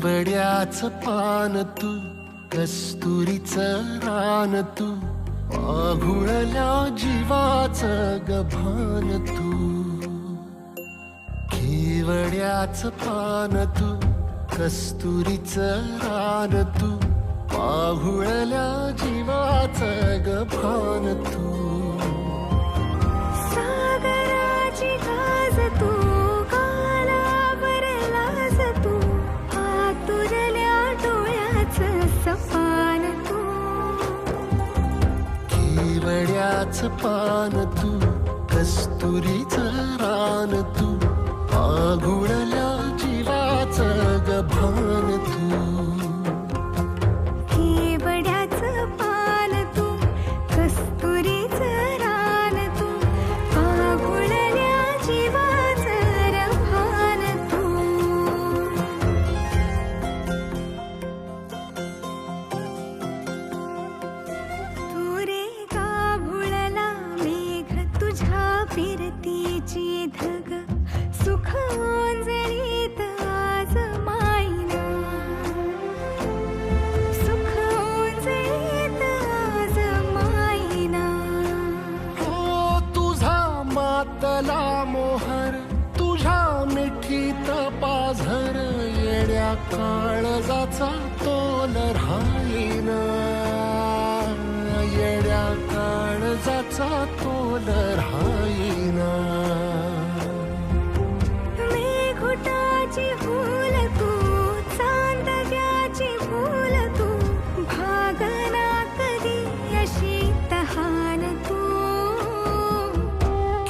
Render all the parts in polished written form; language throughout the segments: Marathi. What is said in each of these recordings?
केवड्याचं पान तू, कस्तुरीचं रान तू, आघुळल्या जीवाचं गभान तू. केवड्याचं पान तू, कस्तुरीचं रान तू, आघुळल्या जीवाचं गभान तू. सागराची गाज तू, कालावरलाज तू, आतुरल्या डोळ्याचं सपान तू. केवड्याचं पान तू, कस्तुरीचं रान तू, आघुळल्या जीवाचं गभान तू. केवड्याचं पान तू, कस्तुरीचं रान तू, आघुळल्या जीवाचं रभान तू. तू रे गाभुळला मेघ तुझ्या फिरतीची धग, सुख ओंजळीत आज मायना, सुख ओंजळीत आज मायना. हो तुझा मातला मोहर, तुझ्या मिठीत पाझर, येड्या काळजाचा तोल राहीना, येड्या काळजाचा तोल राहीना. मेघुटाची फूल तू, चांदण्याची फूल तू, भागना कधी अशी तहान तू.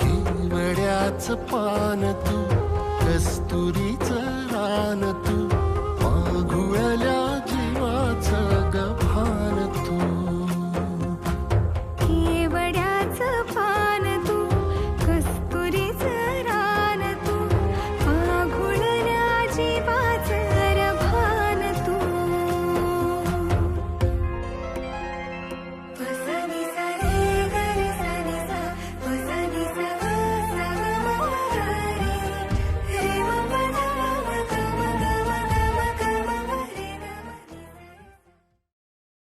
केवड्याचं पान तू, कस्तुरीचं रान तू, आघुळल्या